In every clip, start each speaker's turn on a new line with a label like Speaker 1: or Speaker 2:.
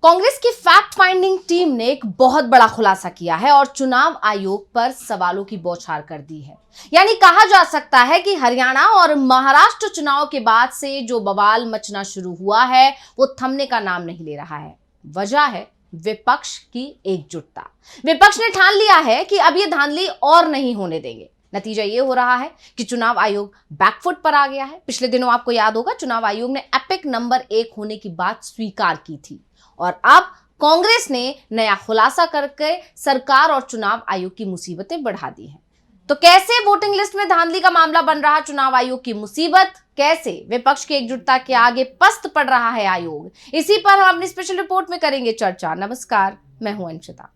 Speaker 1: कांग्रेस की fact finding team ने एक बहुत बड़ा खुलासा किया है और चुनाव आयोग पर सवालों की बौछार कर दी है। यानी कहा जा सकता है कि हरियाणा और महाराष्ट्र चुनाव के बाद से जो बवाल मचना शुरू हुआ है वो थमने का नाम नहीं ले रहा है। वजह है विपक्ष की एकजुटता। विपक्ष ने ठान लिया है कि अब ये धांधली और नहीं होने देंगे। नतीजा ये हो रहा है कि चुनाव आयोग बैकफुट पर आ गया है। पिछले दिनों आपको याद होगा चुनाव आयोग ने एपिक नंबर 1 होने की बात स्वीकार की थी और अब कांग्रेस ने नया खुलासा करके सरकार और चुनाव आयोग की मुसीबतें बढ़ा दी हैं। तो कैसे वोटिंग लिस्ट में धांधली का मामला बन रहा चुनाव आयोग की मुसीबत, कैसे विपक्ष की एकजुटता के आगे पस्त पड़ रहा है आयोग, इसी पर हम अपनी स्पेशल रिपोर्ट में करेंगे चर्चा। नमस्कार, मैं हूं अंशिता।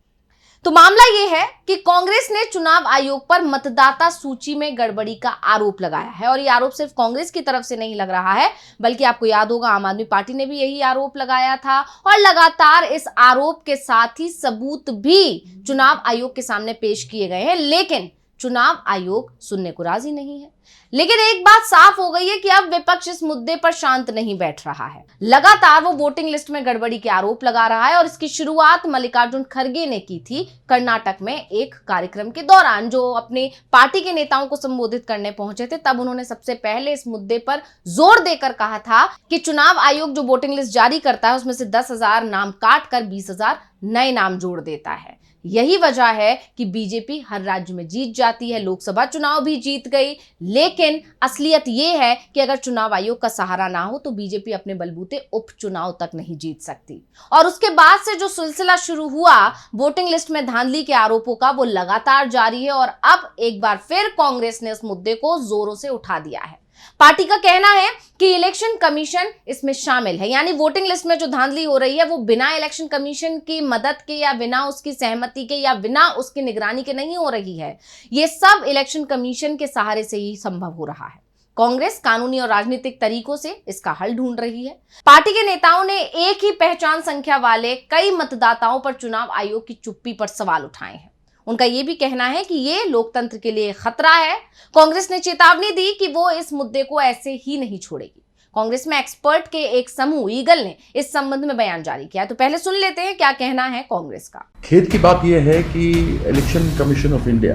Speaker 1: तो मामला यह है कि कांग्रेस ने चुनाव आयोग पर मतदाता सूची में गड़बड़ी का आरोप लगाया है और ये आरोप सिर्फ कांग्रेस की तरफ से नहीं लग रहा है, बल्कि आपको याद होगा आम आदमी पार्टी ने भी यही आरोप लगाया था और लगातार इस आरोप के साथ ही सबूत भी चुनाव आयोग के सामने पेश किए गए हैं, लेकिन चुनाव आयोग सुनने को राजी नहीं है। लेकिन एक बात साफ हो गई है कि अब विपक्ष इस मुद्दे पर शांत नहीं बैठ रहा है। लगातार वो वोटिंग लिस्ट में गड़बड़ी के आरोप लगा रहा है और इसकी शुरुआत मल्लिकार्जुन खड़गे ने की थी कर्नाटक में एक कार्यक्रम के दौरान। जो अपने पार्टी के नेताओं को संबोधित करने पहुंचे थे तब उन्होंने सबसे पहले इस मुद्दे पर जोर देकर कहा था कि चुनाव आयोग जो वोटिंग लिस्ट जारी करता है उसमें से 10,000 नाम काट कर 20,000 नए नाम जोड़ देता है। यही वजह है कि बीजेपी हर राज्य में जीत जाती है, लोकसभा चुनाव भी जीत गई। लेकिन असलियत यह है कि अगर चुनाव आयोग का सहारा ना हो तो बीजेपी अपने बलबूते उपचुनाव तक नहीं जीत सकती। और उसके बाद से जो सिलसिला शुरू हुआ वोटिंग लिस्ट में धांधली के आरोपों का, वो लगातार जारी है और अब एक बार फिर कांग्रेस ने इस मुद्दे को जोरों से उठा दिया है। पार्टी का कहना है कि इलेक्शन कमीशन इसमें शामिल है, यानी वोटिंग लिस्ट में जो धांधली हो रही है वो बिना इलेक्शन कमीशन की मदद के या बिना उसकी सहमति के या बिना उसकी निगरानी के नहीं हो रही है। ये सब इलेक्शन कमीशन के सहारे से ही संभव हो रहा है। कांग्रेस कानूनी और राजनीतिक तरीकों से इसका हल ढूंढ रही है। पार्टी के नेताओं ने एक ही पहचान संख्या वाले कई मतदाताओं पर चुनाव आयोग की चुप्पी पर सवाल उठाए हैं। उनका यह भी कहना है कि ये लोकतंत्र के लिए खतरा है। कांग्रेस ने चेतावनी दी कि वो इस मुद्दे को ऐसे ही नहीं छोड़ेगी। कांग्रेस में एक्सपर्ट के एक समूह ईगल ने इस संबंध में बयान जारी किया है। तो पहले सुन लेते हैं क्या कहना है कांग्रेस का।
Speaker 2: खेद की बात यह है कि इलेक्शन कमीशन ऑफ इंडिया,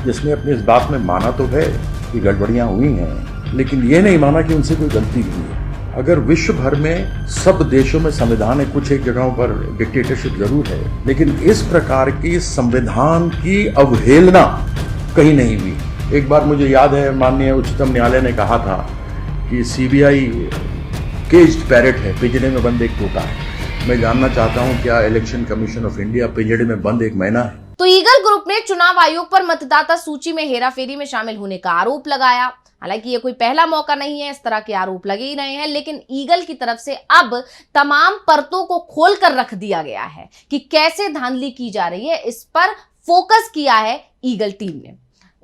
Speaker 2: जिसने अपने इस बात में माना तो है कि गड़बड़ियां हुई हैं, लेकिन ये नहीं माना कि उनसे कोई गलती हुई है। अगर विश्व भर में सब देशों में संविधान है, कुछ एक जगहों पर डिक्टेटरशिप जरूर है, लेकिन इस प्रकार की संविधान की अवहेलना कहीं नहीं हुई। एक बार मुझे याद है माननीय उच्चतम न्यायालय ने कहा था कि सीबीआई केज्ड पैरेट है, पिंजरे में बंद एक तोता है। मैं जानना चाहता हूं क्या इलेक्शन कमीशन ऑफ इंडिया पिंजरे में बंद एक मैना है?
Speaker 1: तो ईगल ग्रुप ने चुनाव आयोग पर मतदाता सूची में हेराफेरी में शामिल होने का आरोप लगाया। हालांकि ये कोई पहला मौका नहीं है, इस तरह के आरोप लगे ही रहे हैं, लेकिन ईगल की तरफ से अब तमाम परतों को खोलकर रख दिया गया है कि कैसे धांधली की जा रही है। इस पर फोकस किया है ईगल टीम ने।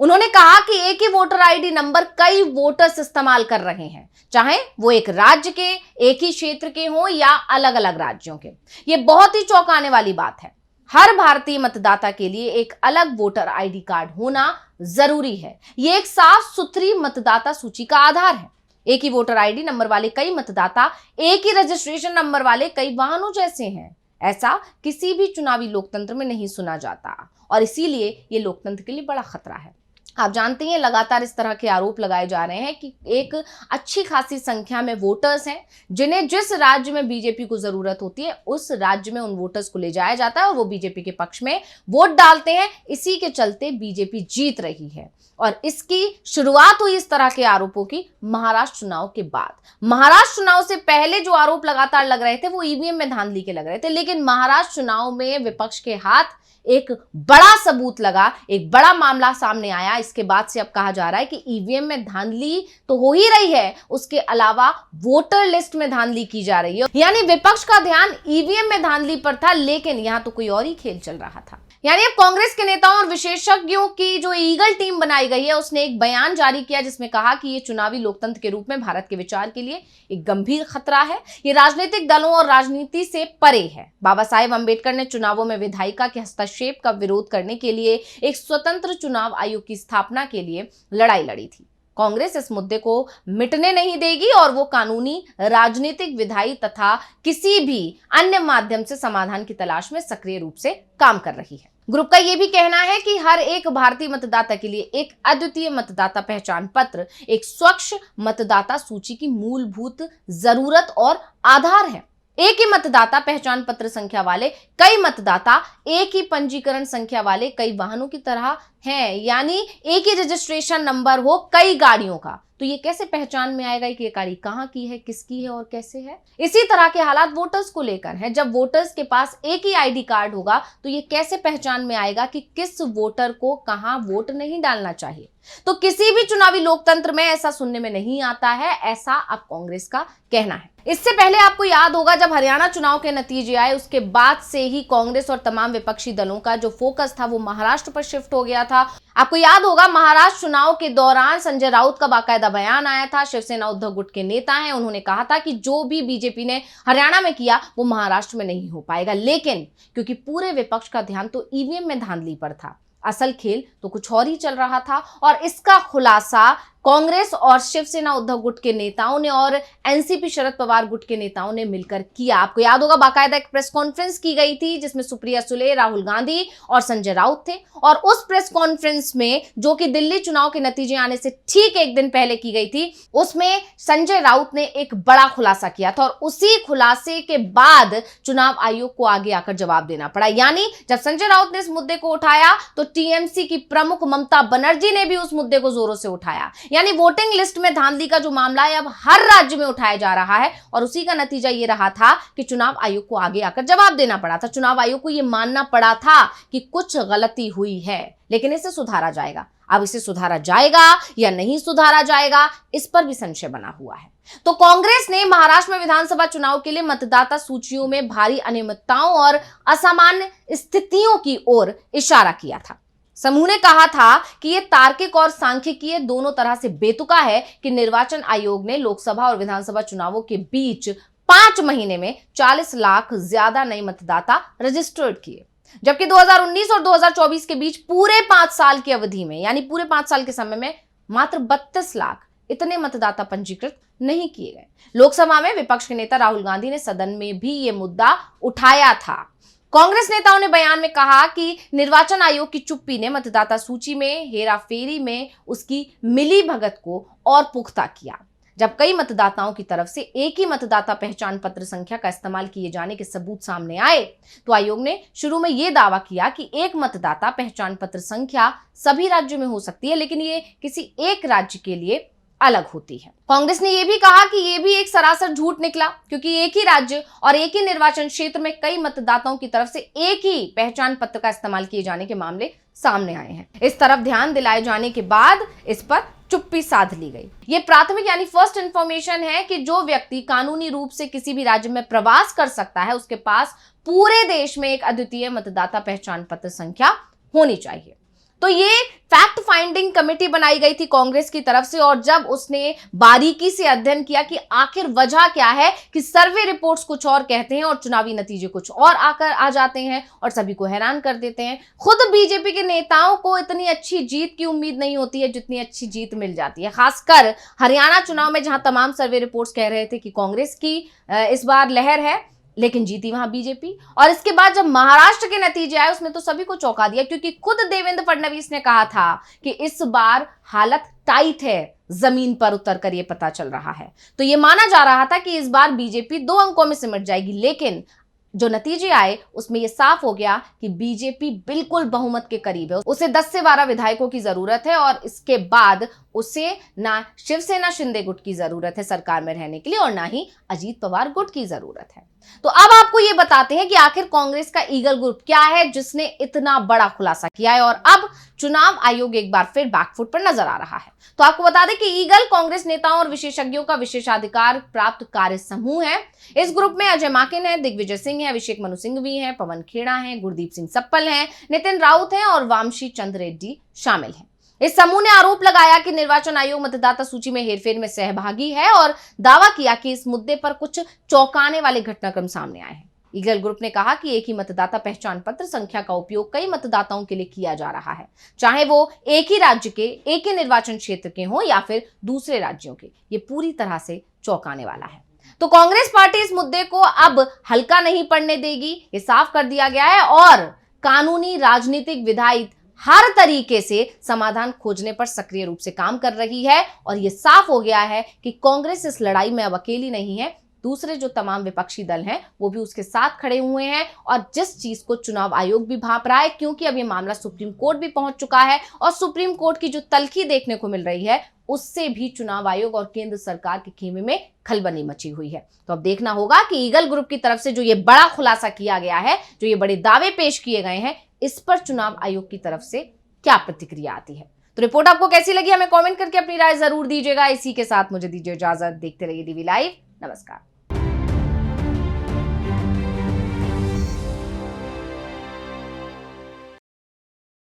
Speaker 1: उन्होंने कहा कि एक ही वोटर आईडी नंबर कई वोटर्स इस्तेमाल कर रहे हैं, चाहे वो एक राज्य के, एक ही क्षेत्र के हों या अलग अलग राज्यों के। ये बहुत ही चौंकाने वाली बात है। हर भारतीय मतदाता के लिए एक अलग वोटर आईडी कार्ड होना जरूरी है। ये एक साफ सुथरी मतदाता सूची का आधार है। एक ही वोटर आईडी नंबर वाले कई मतदाता एक ही रजिस्ट्रेशन नंबर वाले कई वाहनों जैसे हैं। ऐसा किसी भी चुनावी लोकतंत्र में नहीं सुना जाता और इसीलिए ये लोकतंत्र के लिए बड़ा खतरा है। आप जानते हैं लगातार इस तरह के आरोप लगाए जा रहे हैं कि एक अच्छी खासी संख्या में वोटर्स हैं जिन्हें जिस राज्य में बीजेपी को जरूरत होती है उस राज्य में उन वोटर्स को ले जाया जाता है और वो बीजेपी के पक्ष में वोट डालते हैं। इसी के चलते बीजेपी जीत रही है और इसकी शुरुआत हुई इस तरह के आरोपों की महाराष्ट्र चुनाव के बाद। महाराष्ट्र चुनाव से पहले जो आरोप लगातार लग रहे थे वो ईवीएम में धांधली के लग रहे थे, लेकिन महाराष्ट्र चुनाव में विपक्ष के हाथ एक बड़ा सबूत लगा, एक बड़ा मामला सामने आया। इसके बाद से अब कहा जा रहा है कि ईवीएम में धांधली तो हो ही रही है, उसके अलावा वोटर लिस्ट में धांधली की जा रही है। यानी विपक्ष का ध्यान ईवीएम में धांधली पर था, लेकिन यहां तो कोई और ही खेल चल रहा था। यानी अब कांग्रेस के नेताओं और विशेषज्ञों की जो ईगल टीम बनाई गई है उसने एक बयान जारी किया जिसमें कहा कि ये चुनावी लोकतंत्र के रूप में भारत के विचार के लिए एक गंभीर खतरा है। ये राजनीतिक दलों और राजनीति से परे है। बाबा साहेब अंबेडकर ने चुनावों में विधायिका के हस्तक्षेप का विरोध करने के लिए एक स्वतंत्र चुनाव आयोग की स्थापना के लिए लड़ाई लड़ी थी। कांग्रेस इस मुद्दे को मिटने नहीं देगी और वो कानूनी, राजनीतिक, विधायी तथा किसी भी अन्य माध्यम से समाधान की तलाश में सक्रिय रूप से काम कर रही है। ग्रुप का यह भी कहना है कि हर एक भारतीय मतदाता के लिए एक अद्वितीय मतदाता पहचान पत्र एक स्वच्छ मतदाता सूची की मूलभूत जरूरत और आधार है। एक ही मतदाता पहचान पत्र संख्या वाले कई मतदाता एक ही पंजीकरण संख्या वाले कई वाहनों की तरह हैं, यानी एक ही रजिस्ट्रेशन नंबर हो कई गाड़ियों का, तो ये कैसे पहचान में आएगा कि ये गाड़ी कहां की है, किसकी है और कैसे है। इसी तरह के हालात वोटर्स को लेकर हैं। जब वोटर्स के पास एक ही आईडी कार्ड होगा तो ये कैसे पहचान में आएगा कि किस वोटर को कहां वोट नहीं डालना चाहिए। तो किसी भी चुनावी लोकतंत्र में ऐसा सुनने में नहीं आता है, ऐसा अब कांग्रेस का कहना है। इससे पहले आपको याद होगा जब हरियाणा चुनाव के नतीजे आए उसके बाद से ही कांग्रेस और तमाम विपक्षी दलों का जो फोकस था वो महाराष्ट्र पर शिफ्ट हो गया था। आपको याद होगा महाराष्ट्र चुनाव के दौरान संजय राउत का बाकायदा बयान आया था। शिवसेना उद्धव गुट के नेता हैं, उन्होंने कहा था कि जो भी बीजेपी ने हरियाणा में किया वो महाराष्ट्र में नहीं हो पाएगा, लेकिन क्योंकि पूरे विपक्ष का ध्यान तो ईवीएम में धांधली पर था, असल खेल तो कुछ और ही चल रहा था। और इसका खुलासा कांग्रेस और शिवसेना उद्धव गुट के नेताओं ने और एनसीपी शरद पवार गुट के नेताओं ने मिलकर किया। आपको याद होगा बाकायदा एक प्रेस कॉन्फ्रेंस की गई थी जिसमें सुप्रिया सुले, राहुल गांधी और संजय राउत थे। और उस प्रेस कॉन्फ्रेंस में, जो कि दिल्ली चुनाव के नतीजे आने से ठीक एक दिन पहले की गई थी, उसमें संजय राउत ने एक बड़ा खुलासा किया था और उसी खुलासे के बाद चुनाव आयोग को आगे आकर जवाब देना पड़ा। यानी जब संजय राउत ने इस मुद्दे को उठाया तो टीएमसी की प्रमुख ममता बनर्जी ने भी उस मुद्दे को जोरों से उठाया। यानी वोटिंग लिस्ट में धांधली का जो मामला है अब हर राज्य में उठाया जा रहा है और उसी का नतीजा ये रहा था कि चुनाव आयोग को आगे आकर जवाब देना पड़ा था। चुनाव आयोग को ये मानना पड़ा था कि कुछ गलती हुई है, लेकिन इसे सुधारा जाएगा। अब इसे सुधारा जाएगा या नहीं सुधारा जाएगा, इस पर भी संशय बना हुआ है। तो कांग्रेस ने महाराष्ट्र में विधानसभा चुनाव के लिए मतदाता सूचियों में भारी अनियमितताओं और असामान्य स्थितियों की ओर इशारा किया था। समूह ने कहा था कि यह तार्किक और सांख्यिकीय दोनों तरह से बेतुका है कि निर्वाचन आयोग ने लोकसभा और विधानसभा चुनावों के बीच 5 महीने में 40 लाख ज्यादा नए मतदाता रजिस्टर्ड किए, जबकि 2019 और 2024 के बीच पूरे 5 साल की अवधि में, यानी पूरे 5 साल के समय में मात्र 32 लाख इतने मतदाता पंजीकृत नहीं किए गए। लोकसभा में विपक्ष के नेता राहुल गांधी ने सदन में भी यह मुद्दा उठाया था। कांग्रेस नेताओं ने बयान में कहा कि निर्वाचन आयोग की चुप्पी ने मतदाता सूची में हेराफेरी में उसकी मिली भगत को और पुख्ता किया। जब कई मतदाताओं की तरफ से एक ही मतदाता पहचान पत्र संख्या का इस्तेमाल किए जाने के सबूत सामने आए तो आयोग ने शुरू में यह दावा किया कि एक मतदाता पहचान पत्र संख्या सभी राज्यों में हो सकती है, लेकिन ये किसी एक राज्य के लिए अलग होती है। कांग्रेस ने यह भी कहा कि यह भी एक सरासर झूठ निकला, क्योंकि एक ही राज्य और एक ही निर्वाचन क्षेत्र में कई मतदाताओं की तरफ से एक ही पहचान पत्र का इस्तेमाल किए जाने के मामले सामने आए हैं। इस तरफ ध्यान दिलाए जाने के बाद इस पर चुप्पी साध ली गई। ये प्राथमिक यानी फर्स्ट इंफॉर्मेशन है कि जो व्यक्ति कानूनी रूप से किसी भी राज्य में प्रवास कर सकता है उसके पास पूरे देश में एक अद्वितीय मतदाता पहचान पत्र संख्या होनी चाहिए। तो ये फैक्ट फाइंडिंग कमेटी बनाई गई थी कांग्रेस की तरफ से, और जब उसने बारीकी से अध्ययन किया कि आखिर वजह क्या है कि सर्वे रिपोर्ट्स कुछ और कहते हैं और चुनावी नतीजे कुछ और आ जाते हैं और सभी को हैरान कर देते हैं। खुद बीजेपी के नेताओं को इतनी अच्छी जीत की उम्मीद नहीं होती है जितनी अच्छी जीत मिल जाती है, खासकर हरियाणा चुनाव में जहां तमाम सर्वे रिपोर्ट्स कह रहे थे कि कांग्रेस की इस बार लहर है, लेकिन जीती वहां बीजेपी। और इसके बाद जब महाराष्ट्र के नतीजे आए उसने तो सभी को चौंका दिया, क्योंकि खुद देवेंद्र फडणवीस ने कहा था कि इस बार हालत टाइट है, जमीन पर उतरकर यह पता चल रहा है। तो यह माना जा रहा था कि इस बार बीजेपी 2 अंकों में सिमट जाएगी, लेकिन जो नतीजे आए उसमें यह साफ हो गया कि बीजेपी बिल्कुल बहुमत के करीब है। उसे 10 से 12 विधायकों की जरूरत है और इसके बाद उसे ना शिवसेना शिंदे गुट की जरूरत है सरकार में रहने के लिए और ना ही अजीत पवार गुट की जरूरत है। तो अब आपको ये बताते हैं कि आखिर कांग्रेस का ईगल ग्रुप क्या है जिसने इतना बड़ा खुलासा किया है और अब चुनाव आयोग एक बार फिर बैकफुट पर नजर आ रहा है। तो आपको बता दें कि ईगल कांग्रेस नेताओं और विशेषज्ञों का विशेषाधिकार प्राप्त कार्य समूह है। इस ग्रुप में अजय माकन है, दिग्विजय सिंह है, अभिषेक मनु सिंघवी है, पवन खेड़ा है, गुरदीप सिंह सप्पल है, नितिन राउत है और वामशी चंद्र रेड्डी शामिल है। इस समूह ने आरोप लगाया कि निर्वाचन आयोग मतदाता सूची में हेरफेर में सहभागी है और दावा किया कि इस मुद्दे पर कुछ चौंकाने वाले घटनाक्रम सामने आए हैं। ईगल ग्रुप ने कहा कि एक ही मतदाता पहचान पत्र संख्या का उपयोग कई मतदाताओं के लिए किया जा रहा है, चाहे वो एक ही राज्य के, एक ही निर्वाचन क्षेत्र के हों या फिर दूसरे राज्यों के। ये पूरी तरह से चौंकाने वाला है। तो कांग्रेस पार्टी इस मुद्दे को अब हल्का नहीं पड़ने देगी, ये साफ कर दिया गया है और कानूनी, राजनीतिक, विधायी हर तरीके से समाधान खोजने पर सक्रिय रूप से काम कर रही है। और यह साफ हो गया है कि कांग्रेस इस लड़ाई में अब अकेली नहीं है, दूसरे जो तमाम विपक्षी दल हैं वो भी उसके साथ खड़े हुए हैं। और जिस चीज को चुनाव आयोग भी भांप रहा है, क्योंकि अब ये मामला सुप्रीम कोर्ट भी पहुंच चुका है और सुप्रीम कोर्ट की जो तल्खी देखने को मिल रही है उससे भी चुनाव आयोग और केंद्र सरकार के खेमे में खलबली मची हुई है। तो अब देखना होगा कि ईगल ग्रुप की तरफ से जो ये बड़ा खुलासा किया गया है, जो ये बड़े दावे पेश किए गए हैं, इस पर चुनाव आयोग की तरफ से क्या प्रतिक्रिया आती है। तो रिपोर्ट आपको कैसी लगी हमें कमेंट करके अपनी राय जरूर दीजिएगा। इसी के साथ मुझे दीजिए इजाजत। देखते रहिए डीवी लाइव। नमस्कार।